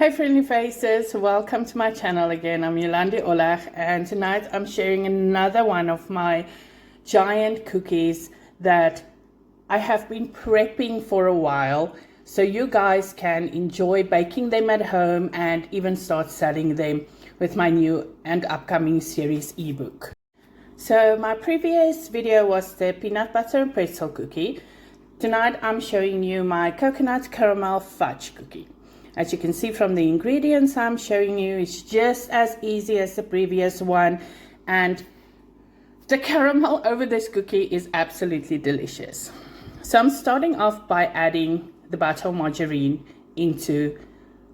Hey friendly faces, welcome to my channel again. I'm Yolandie Olech, and tonight I'm sharing another one of my giant cookies that I have been prepping for a while so you guys can enjoy baking them at home and even start selling them with my new and upcoming series ebook. So my previous video was the peanut butter and pretzel cookie. Tonight I'm showing you my coconut caramel fudge cookie. As you can see from the ingredients I'm showing you, it's just as easy as the previous one, and the caramel over this cookie is absolutely delicious. So I'm starting off by adding the butter or margarine into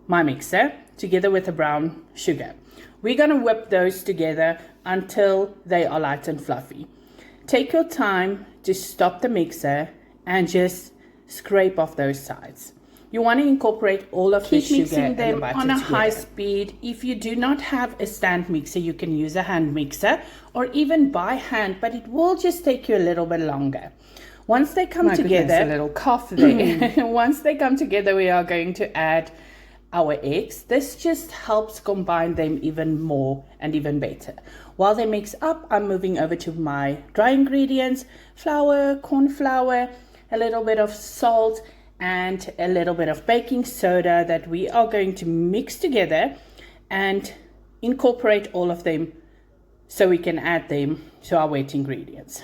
my mixer together with the brown sugar. We're going to whip those together until they are light and fluffy. Take your time to stop the mixer and just scrape off those sides. You want to incorporate all of the sugar mixing and them the butter on a together. high Speed. If you do not have a stand mixer, you can use a hand mixer or even by hand, but it will just take you a little bit longer. Once they come together, a little cough there. Once they come together, we are going to add our eggs. This just helps combine them even more and even better. While they mix up, I'm moving over to my dry ingredients: flour, corn flour, a little bit of salt, and a little bit of baking soda that we are going to mix together and incorporate all of them so we can add them to our wet ingredients.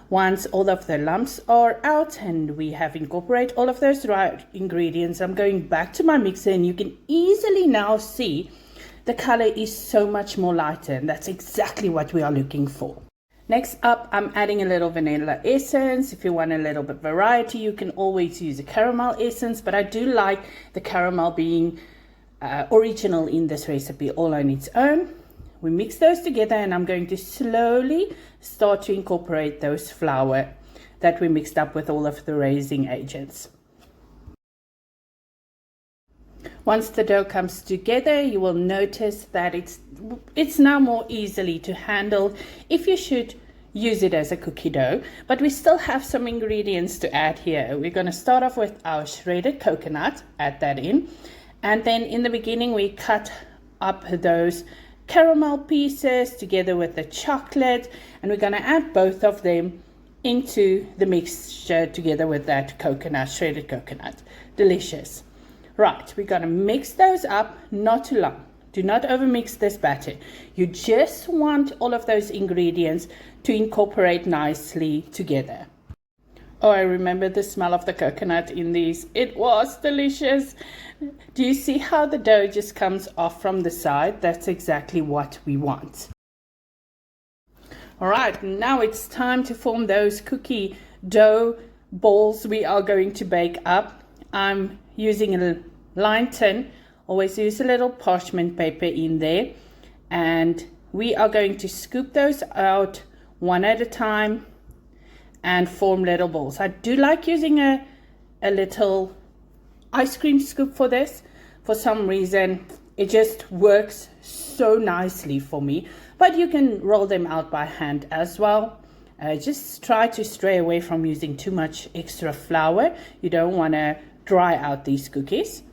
Once all of the lumps are out and we have incorporated all of those dry ingredients, I'm going back to my mixer, and you can easily now see the color is so much more lighter, and that's exactly what we are looking for. Next up, I'm adding a little vanilla essence. If you want a little bit variety, you can always use a caramel essence, but I do like the caramel being original in this recipe all on its own. We mix those together, and I'm going to slowly start to incorporate those flour that we mixed up with all of the raising agents. Once the dough comes together, you will notice that it's now more easily to handle if you should use it as a cookie dough, but we still have some ingredients to add here. We're going to start off with our shredded coconut, add that in, and then in the beginning we cut up those caramel pieces together with the chocolate, and we're going to add both of them into the mixture together with that coconut, shredded coconut. Delicious. Right, we're going to mix those up, not too long. Do not overmix this batter. You just want all of those ingredients to incorporate nicely together. Oh, I remember the smell of the coconut in these. It was delicious. Do you see how the dough just comes off from the side? That's exactly what we want. All right, now it's time to form those cookie dough balls we are going to bake up. I'm using a lined tin. Always use a little parchment paper in there, and we are going to scoop those out one at a time and form little balls. I do like using a little ice cream scoop for this. For some reason it just works so nicely for me, but you can roll them out by hand as well. Just try to stray away from using too much extra flour. You don't want to dry out these cookies.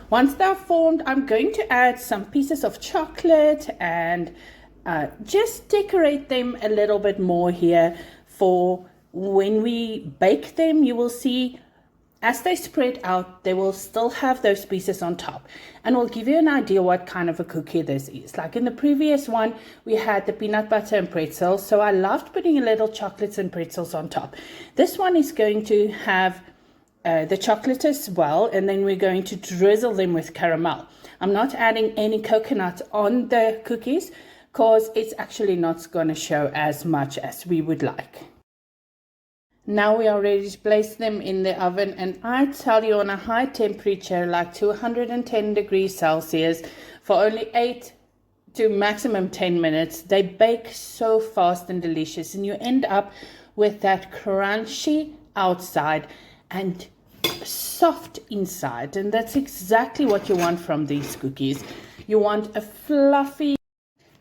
Once they're formed, I'm going to add some pieces of chocolate and just decorate them a little bit more here for when we bake them. You will see as they spread out, they will still have those pieces on top, and will give you an idea what kind of a cookie this is. Like in the previous one, we had the peanut butter and pretzels, so I loved putting a little chocolates and pretzels on top. This one is going to have the chocolate as well, and then we're going to drizzle them with caramel. I'm not adding any coconut on the cookies because it's actually not going to show as much as we would like. Now we are ready to place them in the oven, and I tell you, on a high temperature like 210 degrees Celsius for only 8 to maximum 10 minutes. They bake so fast and delicious, and you end up with that crunchy outside and soft inside, and that's exactly what you want from these cookies. You want a fluffy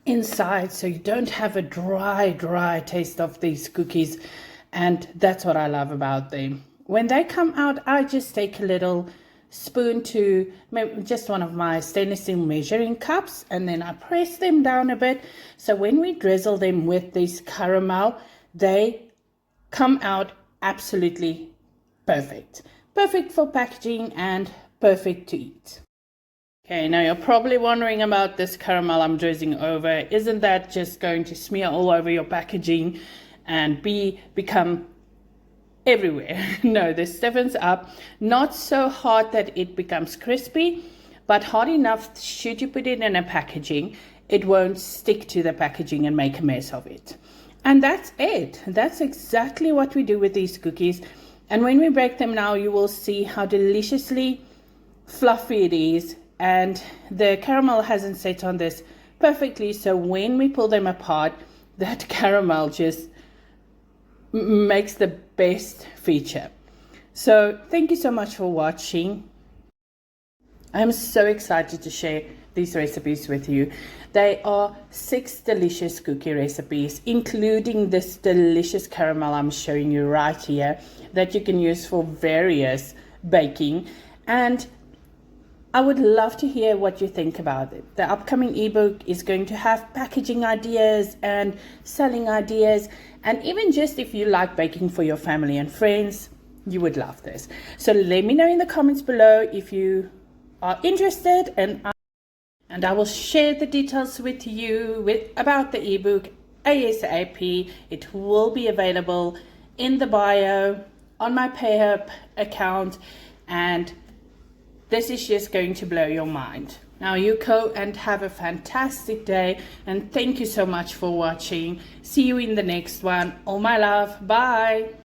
inside, so you don't have a dry taste of these cookies, and that's what I love about them. When they come out, I just take a little spoon to just one of my stainless steel measuring cups, and then I press them down a bit. So when we drizzle them with this caramel, they come out absolutely perfect. Perfect for packaging and perfect to eat. Okay, now you're probably wondering about this caramel I'm drizzling over. Isn't that just going to smear all over your packaging and become everywhere? No, this stiffens up, not so hard that it becomes crispy, but hard enough should you put it in a packaging, it won't stick to the packaging and make a mess of it. And that's it. That's exactly what we do with these cookies. And when we break them now, you will see how deliciously fluffy it is, and the caramel hasn't set on this perfectly, so when we pull them apart, that caramel just makes the best feature. So thank you so much for watching. I'm so excited to share these recipes with you. They are 6 delicious cookie recipes, including this delicious caramel I'm showing you right here, that you can use for various baking. And I would love to hear what you think about it. The upcoming ebook is going to have packaging ideas and selling ideas, and even just if you like baking for your family and friends, you would love this. So let me know in the comments below if you are interested, and I will share the details with you about the ebook ASAP. It will be available in the bio on my PayUp account, and this is just going to blow your mind. Now you go and have a fantastic day, and thank you so much for watching. See you in the next one. All my love. Bye.